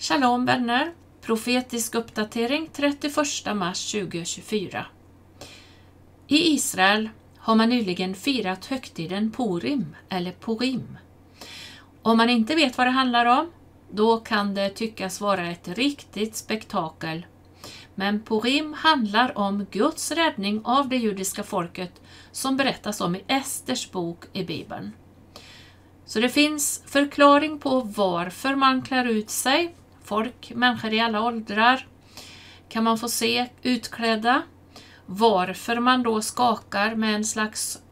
Shalom vänner, profetisk uppdatering 31 mars 2024. I Israel har man nyligen firat högtiden Purim eller Purim. Om man inte vet vad det handlar om, då kan det tyckas vara ett riktigt spektakel. Men Purim handlar om Guds räddning av det judiska folket som berättas om i Esters bok i Bibeln. Så det finns förklaring på varför man klär ut sig. Människor i alla åldrar kan man få se utklädda. Varför man då skakar med en slags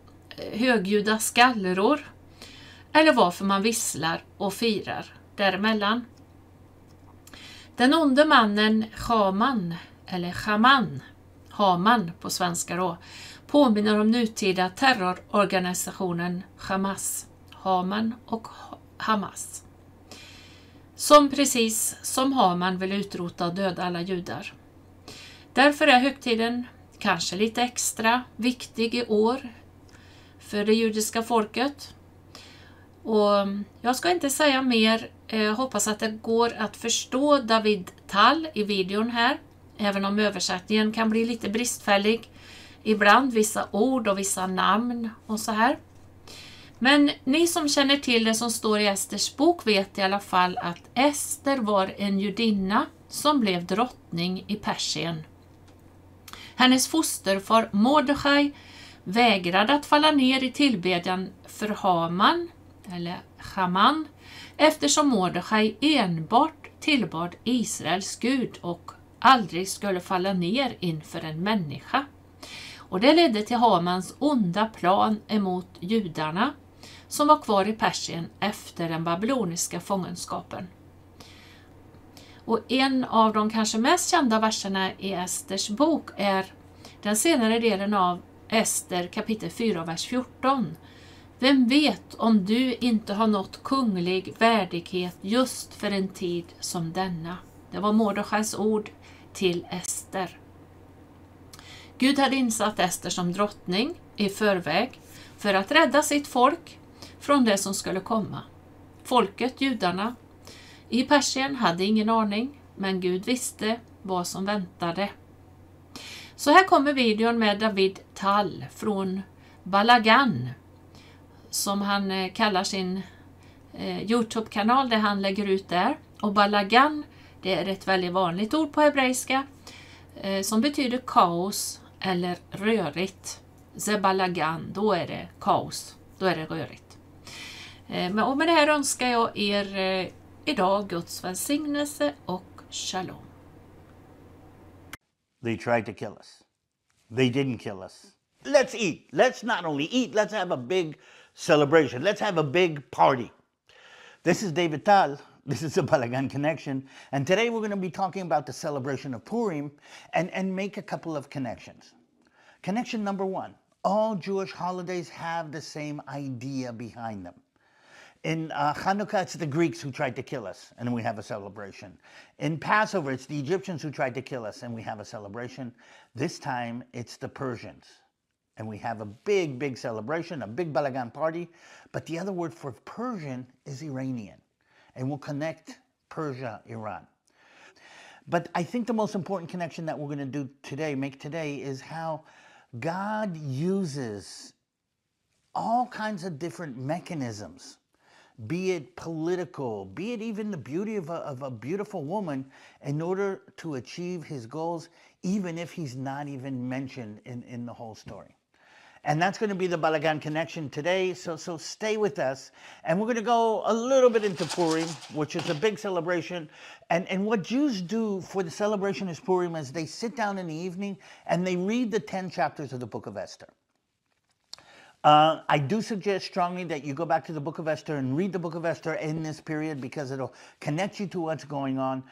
högljudda skallror. Eller varför man visslar och firar däremellan. Den onde mannen Haman, eller Haman på svenska då, påminner om nutida terrororganisationen Hamas. Haman och Hamas. Som precis som Haman vill utrota och döda alla judar. Därför är högtiden kanske lite extra viktig i år för det judiska folket. Och jag ska inte säga mer, jag hoppas att det går att förstå David Tall i videon här. Även om översättningen kan bli lite bristfällig. Ibland vissa ord och vissa namn och så här. Men ni som känner till det som står i Esters bok vet i alla fall att Ester var en judinna som blev drottning i Persien. Hennes fosterfar Mordechai vägrade att falla ner i tillbedjan för Haman, eller Haman, eftersom Mordechai enbart tillbad Israels Gud och aldrig skulle falla ner inför en människa. Och det ledde till Hamans onda plan emot judarna som var kvar i Persien efter den babyloniska fångenskapen. Och en av de kanske mest kända verserna i Esters bok är den senare delen av Ester kapitel 4, vers 14. Vem vet om du inte har nått kunglig värdighet just för en tid som denna? Det var Mordechais ord till Ester. Gud hade insatt Ester som drottning i förväg för att rädda sitt folk från det som skulle komma. Folket, judarna, i Persien hade ingen aning, men Gud visste vad som väntade. Så här kommer videon med David Tall från Balagan, som han kallar sin YouTube-kanal där han lägger ut där. Och Balagan, det är ett väldigt vanligt ord på hebreiska som betyder kaos eller rörigt. Balagan, då är det kaos, då är det rörigt. Och med det här önskar jag er idag Guds välsignelse och shalom. They tried to kill us. They didn't kill us. Let's eat. Let's not only eat, let's have a big celebration. Let's have a big party. This is David Tal. This is the Balagan Connection. And today we're going to be talking about the celebration of Purim and make a couple of connections. Connection number one. All Jewish holidays have the same idea behind them. In Hanukkah, it's the Greeks who tried to kill us, and we have a celebration. In Passover, it's the Egyptians who tried to kill us, and we have a celebration. This time, it's the Persians, and we have a big, big celebration, a big Balagan party. But the other word for Persian is Iranian, and we'll connect Persia, Iran. But I think the most important connection that we're going to make today, is how God uses all kinds of different mechanisms, be it political, be it even the beauty of a beautiful woman, in order to achieve his goals, even if he's not even mentioned in the whole story. And that's going to be the Balagan Connection today, so stay with us. And we're going to go a little bit into Purim, which is a big celebration. And what Jews do for the celebration of Purim is they sit down in the evening and they read the 10 chapters of the book of Esther. I do suggest strongly that you go back to the book of Esther and read the book of Esther in this period, because it'll connect you to what's going on.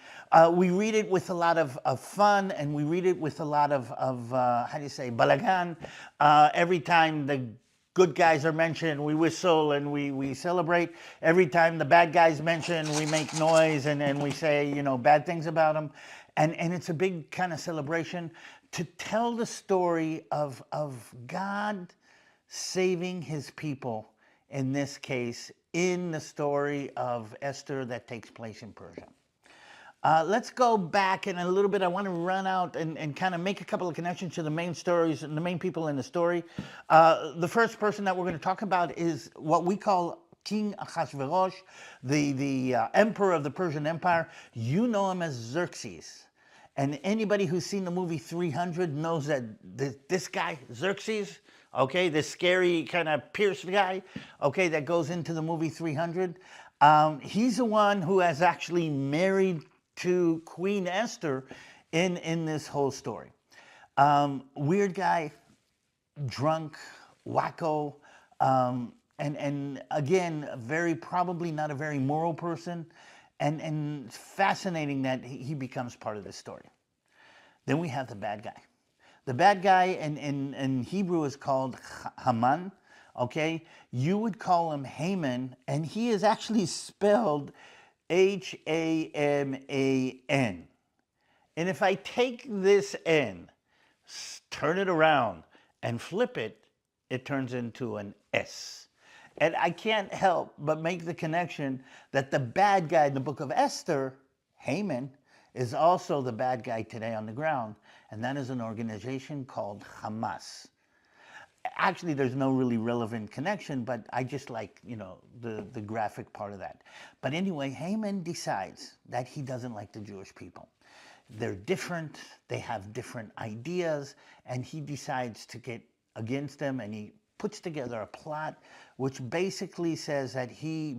We read it with a lot of fun, and we read it with a lot of how do you say, balagan. Every time the good guys are mentioned, we whistle and we celebrate. Every time the bad guys mention, we make noise and we say, you know, bad things about them. And it's a big kind of celebration to tell the story of God saving his people, in this case, in the story of Esther that takes place in Persia. Let's go back in a little bit. I want to run out and kind of make a couple of connections to the main stories and the main people in the story. The first person that we're going to talk about is what we call King Ahasuerus, the emperor of the Persian Empire. You know him as Xerxes. And anybody who's seen the movie 300 knows that this guy, Xerxes, okay, this scary kind of pierced guy, okay, that goes into the movie 300, he's the one who has actually married to Queen Esther in this whole story. Weird guy, drunk, wacko, and again, probably not a very moral person, and fascinating that he becomes part of this story. Then we have the bad guy. The bad guy in Hebrew is called Haman, okay? You would call him Haman, and he is actually spelled Haman. And if I take this N, turn it around, and flip it, it turns into an S. And I can't help but make the connection that the bad guy in the book of Esther, Haman, is also the bad guy today on the ground, and that is an organization called Hamas. Actually, there's no really relevant connection, but I just like, the graphic part of that. But anyway, Haman decides that he doesn't like the Jewish people. They're different, they have different ideas, and he decides to get against them, and he puts together a plot which basically says that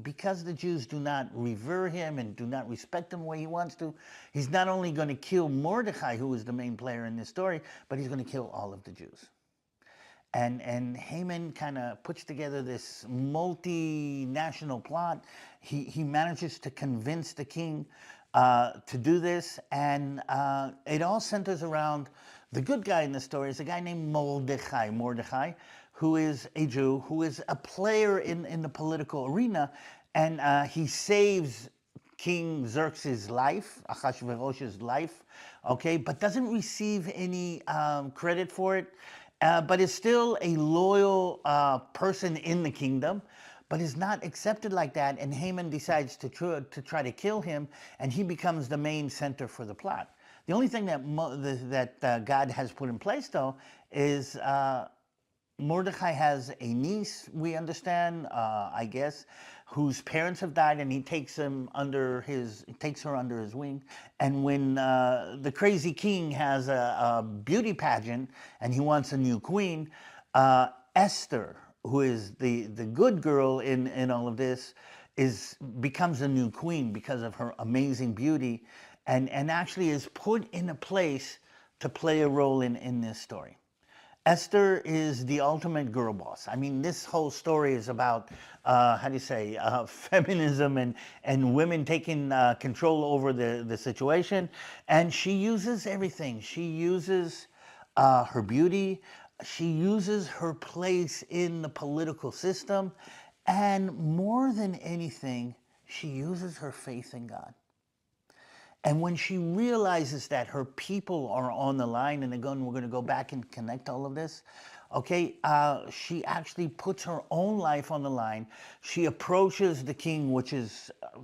because the Jews do not revere him and do not respect him the way he wants to, he's not only going to kill Mordecai, who is the main player in this story, but he's going to kill all of the Jews. And Haman kind of puts together this multinational plot. He manages to convince the king to do this, and it all centers around the good guy in the story is a guy named Mordecai, who is a Jew, who is a player in the political arena, and he saves King Xerxes' life, Ahasuerus' life, okay, but doesn't receive any credit for it, but is still a loyal person in the kingdom, but is not accepted like that, and Haman decides to try to kill him, and he becomes the main center for the plot. The only thing that God has put in place, though, is Mordecai has a niece, we understand, I guess, whose parents have died, and he takes her under his wing. And when the crazy king has a beauty pageant and he wants a new queen, Esther, who is the good girl in all of this, becomes a new queen because of her amazing beauty, and actually is put in a place to play a role in this story. Esther is the ultimate girl boss. I mean, this whole story is about, feminism and women taking control over the situation. And she uses everything. She uses her beauty. She uses her place in the political system. And more than anything, she uses her faith in God. And when she realizes that her people are on the line, and again, we're going to go back and connect all of this, okay, she actually puts her own life on the line. She approaches the king, which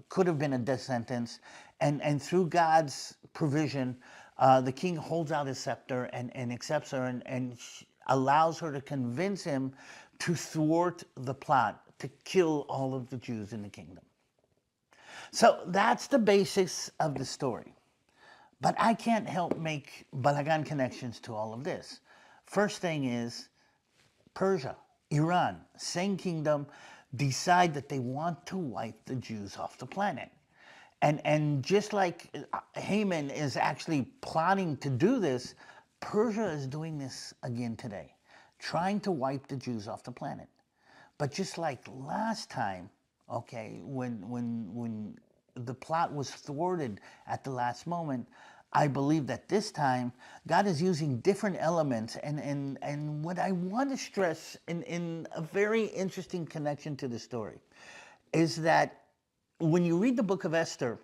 could have been a death sentence, and through God's provision, the king holds out his scepter and accepts her and allows her to convince him to thwart the plot to kill all of the Jews in the kingdom. So that's the basics of the story. But I can't help make Balagan connections to all of this. First thing is Persia, Iran, same kingdom, decide that they want to wipe the Jews off the planet. And just like Haman is actually plotting to do this, Persia is doing this again today, trying to wipe the Jews off the planet. But just like last time, okay, when the plot was thwarted at the last moment, I believe that this time God is using different elements, and what I want to stress in a very interesting connection to the story is that when you read the book of Esther,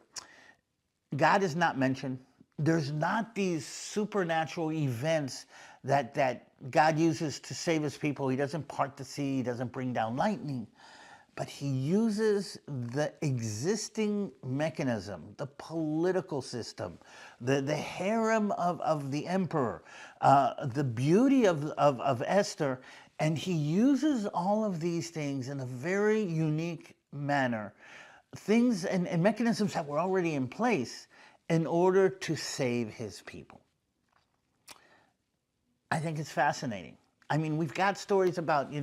God is not mentioned. There's not these supernatural events that God uses to save his people. He doesn't part the sea, he doesn't bring down lightning. but he uses the existing mechanism, the political system, the harem of the emperor, the beauty of Esther, and he uses all of these things in a very unique manner, things and mechanisms that were already in place in order to save his people. I think it's fascinating. I mean, we've got stories about,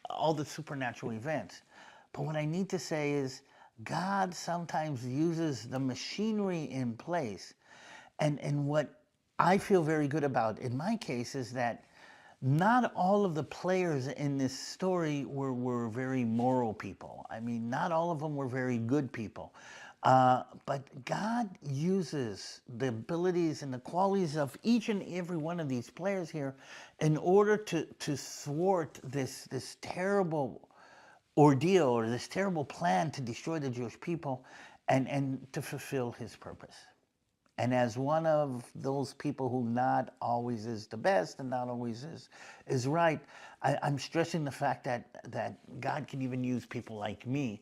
all the supernatural events. But what I need to say is God sometimes uses the machinery in place. And what I feel very good about in my case is that not all of the players in this story were very moral people. I mean, not all of them were very good people. But God uses the abilities and the qualities of each and every one of these players here in order to thwart this terrible ordeal or this terrible plan to destroy the Jewish people and to fulfill his purpose. And as one of those people who not always is the best and not always is right, I'm stressing the fact that God can even use people like me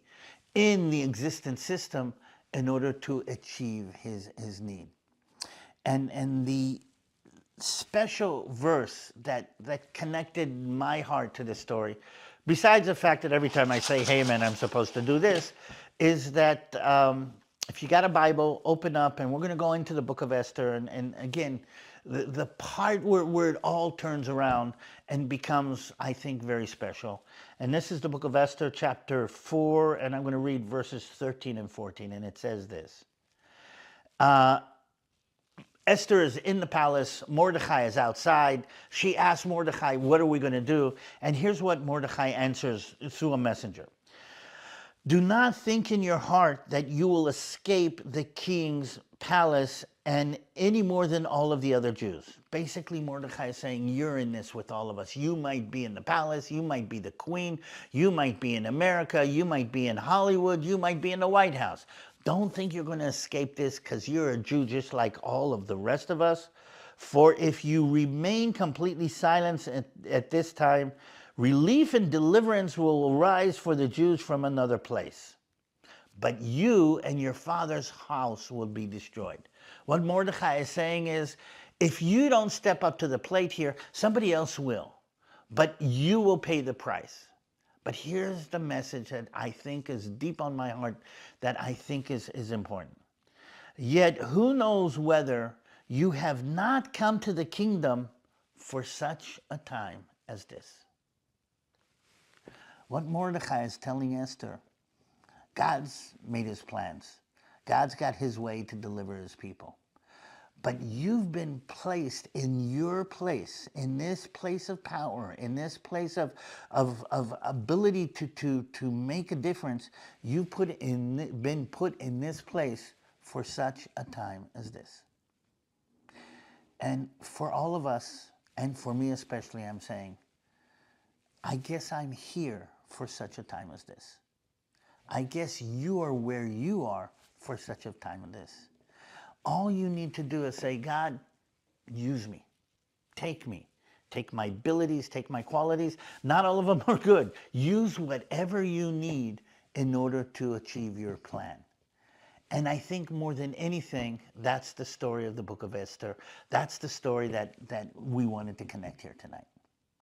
in the existing system in order to achieve his need. And the special verse that connected my heart to this story, besides the fact that every time I say, hey man, I'm supposed to do this, is that if you got a Bible, open up, and we're going to go into the book of Esther. And again, the part where it all turns around and becomes, I think, very special. And this is the book of Esther, chapter 4, and I'm going to read verses 13 and 14, and it says this. Esther is in the palace. Mordecai is outside. She asks Mordecai, what are we going to do? And here's what Mordecai answers through a messenger. Do not think in your heart that you will escape the king's palace and any more than all of the other Jews. Basically, Mordecai is saying, you're in this with all of us. You might be in the palace. You might be the queen. You might be in America. You might be in Hollywood. You might be in the White House. Don't think you're going to escape this because you're a Jew just like all of the rest of us. For if you remain completely silent at this time, relief and deliverance will arise for the Jews from another place. But you and your father's house will be destroyed. What Mordecai is saying is, if you don't step up to the plate here, somebody else will. But you will pay the price. But here's the message that I think is deep on my heart, that I think is important. Yet who knows whether you have not come to the kingdom for such a time as this. What Mordecai is telling Esther, God's made his plans. God's got his way to deliver his people. But you've been placed in your place, in this place of power, in this place of ability to make a difference. You've been put in this place for such a time as this. And for all of us, and for me especially, I'm saying, I guess I'm here for such a time as this. I guess you are where you are for such a time as this. All you need to do is say, God, use me. Take me. Take my abilities, take my qualities. Not all of them are good. Use whatever you need in order to achieve your plan. And I think more than anything, that's the story of the book of Esther. That's the story that we wanted to connect here tonight.